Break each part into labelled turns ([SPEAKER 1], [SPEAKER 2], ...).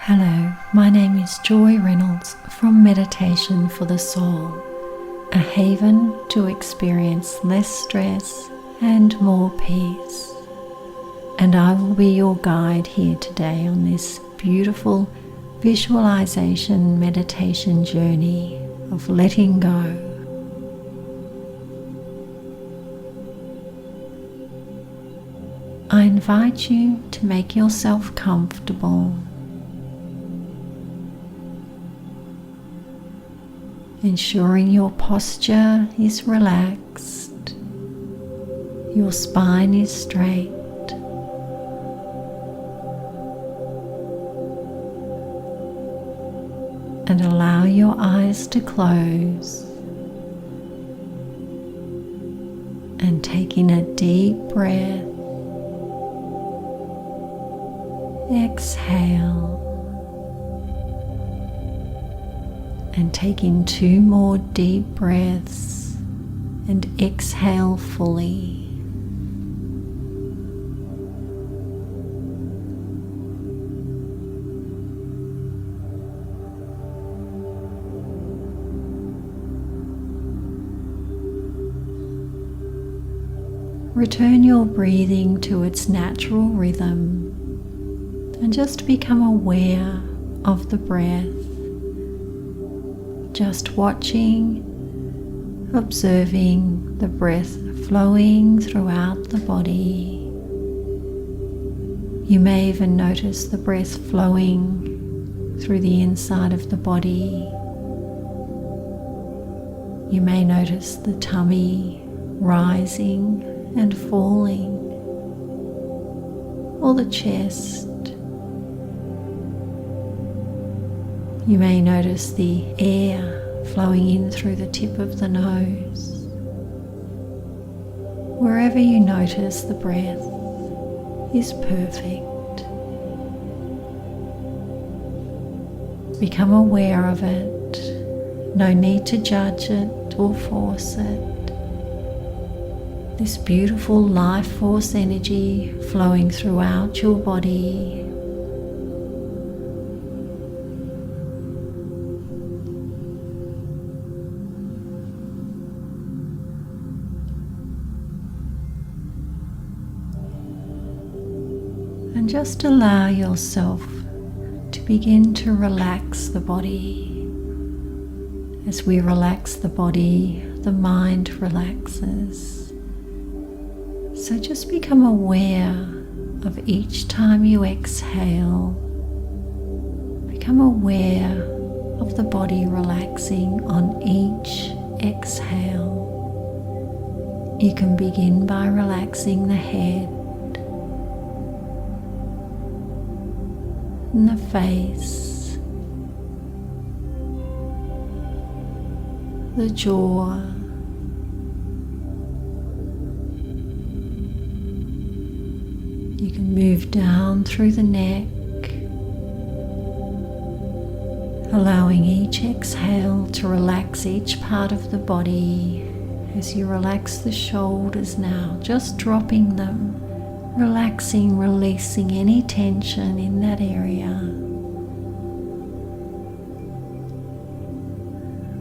[SPEAKER 1] Hello, my name is Joy Reynolds from Meditation for the Soul, a haven to experience less stress and more peace. And I will be your guide here today on this beautiful visualization meditation journey of letting go. I invite you to make yourself comfortable, ensuring your posture is relaxed, your spine is straight, and allow your eyes to close, and take in a deep breath. Exhale and take in 2 more deep breaths and exhale fully. Return your breathing to its natural rhythm and just become aware of the breath. Just watching, observing the breath flowing throughout the body. You may even notice the breath flowing through the inside of the body. You may notice the tummy rising and falling, or the chest. You may notice the air flowing in through the tip of the nose. Wherever you notice the breath is perfect. Become aware of it. No need to judge it or force it. This beautiful life force energy flowing throughout your body. And just allow yourself to begin to relax the body. As we relax the body, the mind relaxes. So just become aware of each time you exhale. Become aware of the body relaxing on each exhale. You can begin by relaxing the head, and the face, the jaw, you can move down through the neck, allowing each exhale to relax each part of the body. As you relax the shoulders now, just dropping them, relaxing, releasing any tension in that area.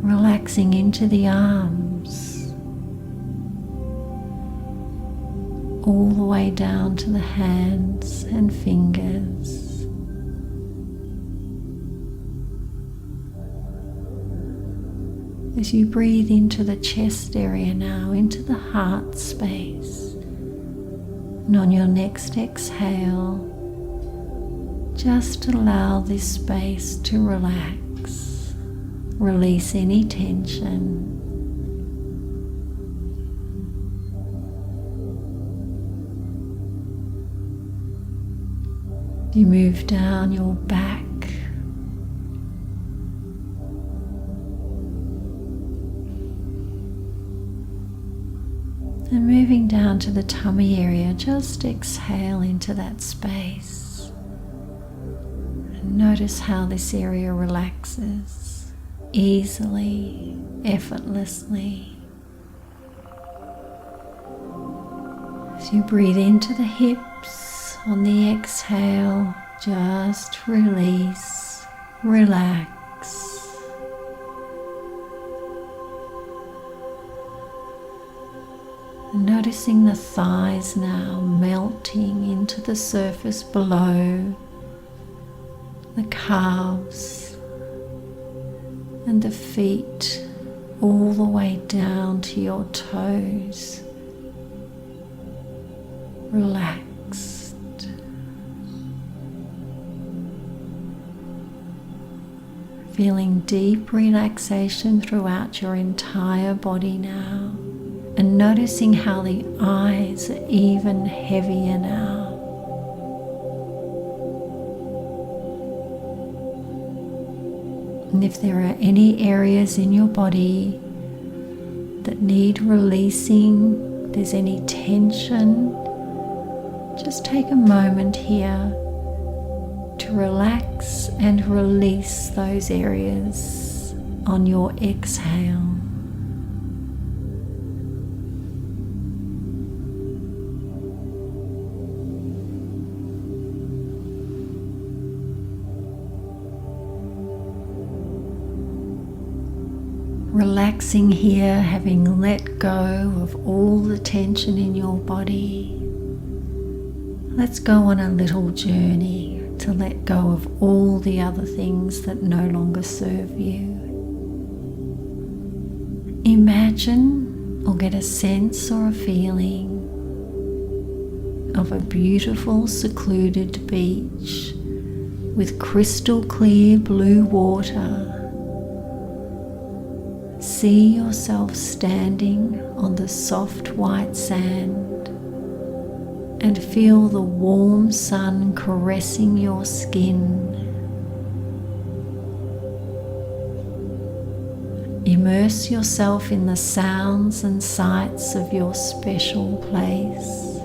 [SPEAKER 1] Relaxing into the arms, all the way down to the hands and fingers. As you breathe into the chest area now, into the heart space. And on your next exhale, just allow this space to relax. Release any tension. You move down your back, and moving down to the tummy area, just exhale into that space. And notice how this area relaxes easily, effortlessly. As you breathe into the hips on the exhale, Just release, relax. Noticing the thighs now melting into the surface below, the calves and the feet all the way down to your toes, relaxed. Feeling deep relaxation throughout your entire body now, and noticing how the eyes are even heavier now. And if there are any areas in your body that need releasing, there's any tension, just take a moment here to relax and release those areas on your exhale. Relaxing here, having let go of all the tension in your body. Let's go on a little journey to let go of all the other things that no longer serve you. Imagine or get a sense or a feeling of a beautiful secluded beach with crystal clear blue water. See yourself standing on the soft white sand and feel the warm sun caressing your skin. Immerse yourself in the sounds and sights of your special place.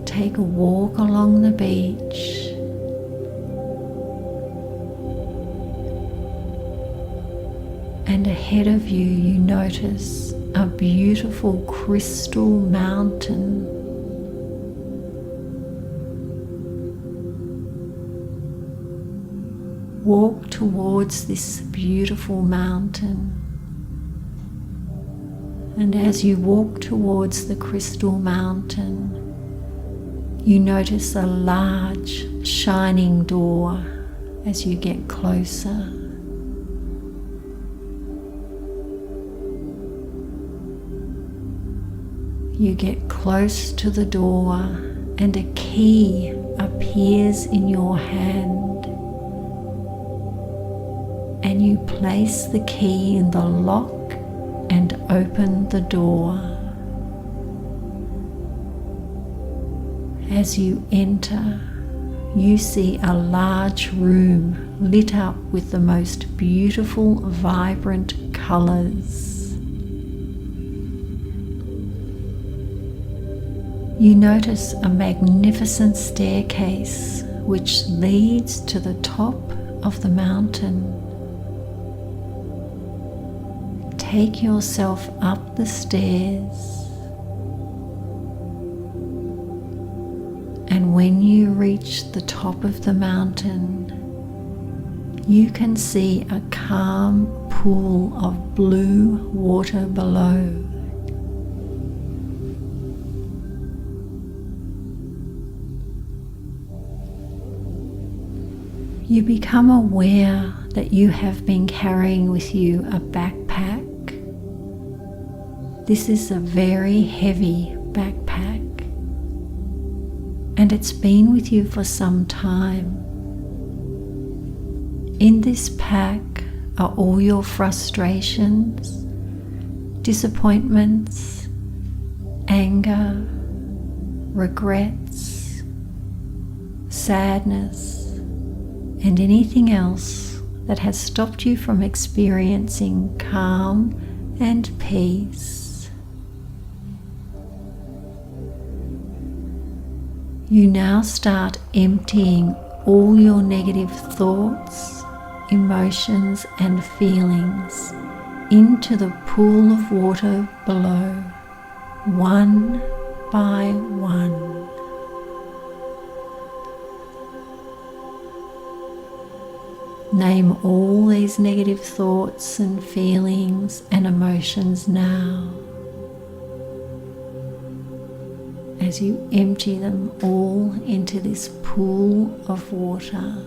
[SPEAKER 1] Take a walk along the beach. And ahead of you, you notice a beautiful crystal mountain. Walk towards this beautiful mountain. And as you walk towards the crystal mountain, you notice a large shining door as you get closer. You get close to the door and a key appears in your hand, and you place the key in the lock and open the door. As you enter, you see a large room lit up with the most beautiful, vibrant colors. You notice a magnificent staircase which leads to the top of the mountain. Take yourself up the stairs, and when you reach the top of the mountain, you can see a calm pool of blue water below. You become aware that you have been carrying with you a backpack. This is a very heavy backpack, and it's been with you for some time. In this pack are all your frustrations, disappointments, anger, regrets, sadness, and anything else that has stopped you from experiencing calm and peace. You now start emptying all your negative thoughts, emotions, and feelings into the pool of water below, one by one. Name all these negative thoughts and feelings and emotions now, as you empty them all into this pool of water.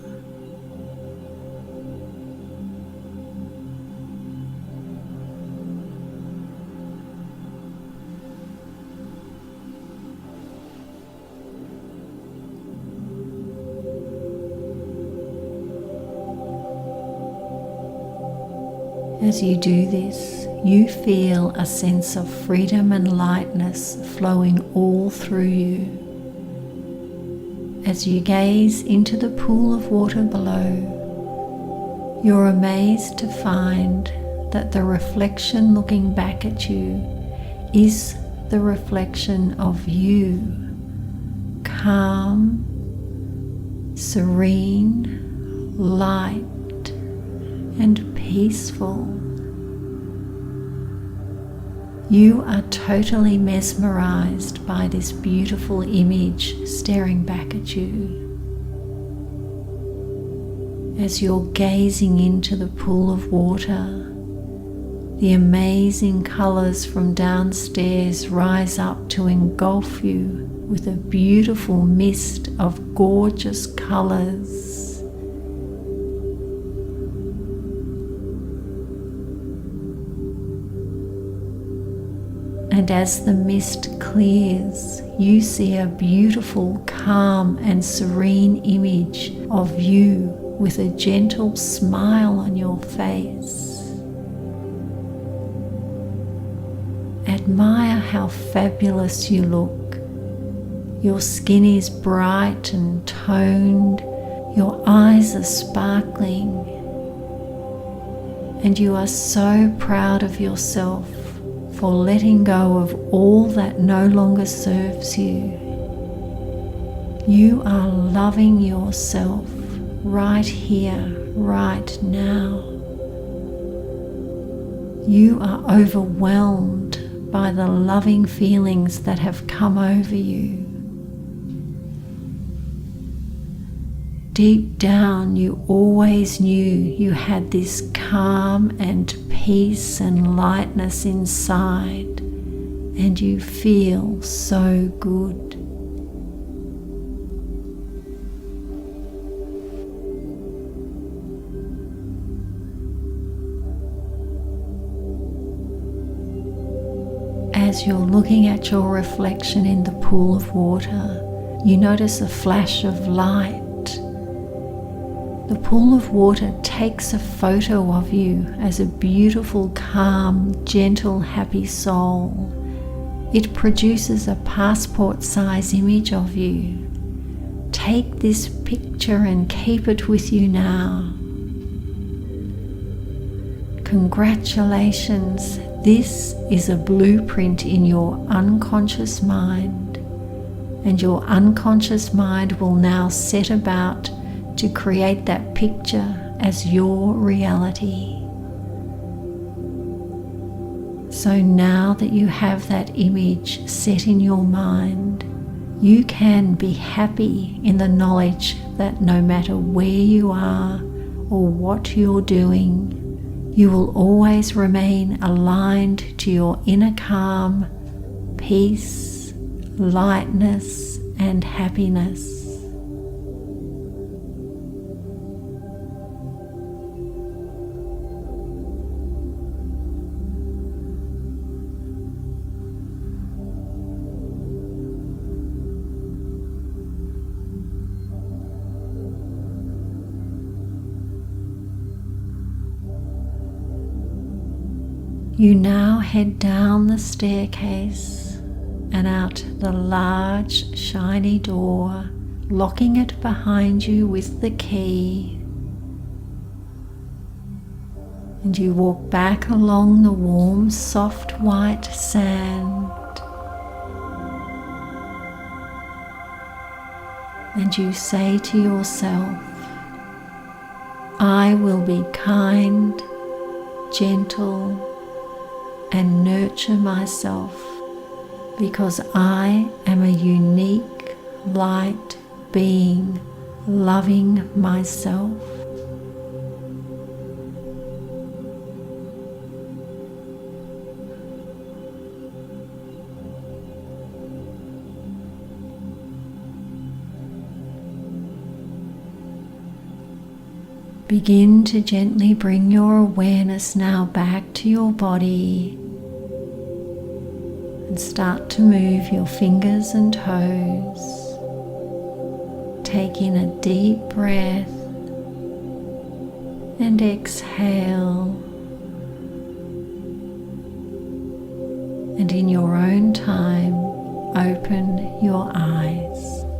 [SPEAKER 1] As you do this, you feel a sense of freedom and lightness flowing all through you. As you gaze into the pool of water below, you're amazed to find that the reflection looking back at you is the reflection of you, calm, serene, light, and peaceful. You are totally mesmerized by this beautiful image staring back at you. As you're gazing into the pool of water, the amazing colors from downstairs rise up to engulf you with a beautiful mist of gorgeous colors. And as the mist clears, you see a beautiful, calm and serene image of you with a gentle smile on your face. Admire how fabulous you look. Your skin is bright and toned, your eyes are sparkling, and you are so proud of yourself for letting go of all that no longer serves you. You are loving yourself right here, right now. You are overwhelmed by the loving feelings that have come over you. Deep down, you always knew you had this calm and peace and lightness inside, and you feel so good. As you're looking at your reflection in the pool of water, you notice a flash of light. The pool of water takes a photo of you as a beautiful, calm, gentle, happy soul. It produces a passport-size image of you. Take this picture and keep it with you now. Congratulations, this is a blueprint in your unconscious mind, and your unconscious mind will now set about to create that picture as your reality. So now that you have that image set in your mind, you can be happy in the knowledge that no matter where you are or what you're doing, you will always remain aligned to your inner calm, peace, lightness, and happiness. You now head down the staircase and out the large shiny door, locking it behind you with the key. And you walk back along the warm, soft white sand. And you say to yourself, I will be kind, gentle, and nurture myself because I am a unique light being, loving myself. Begin to gently bring your awareness now back to your body and start to move your fingers and toes. Take in a deep breath and exhale. And in your own time, open your eyes.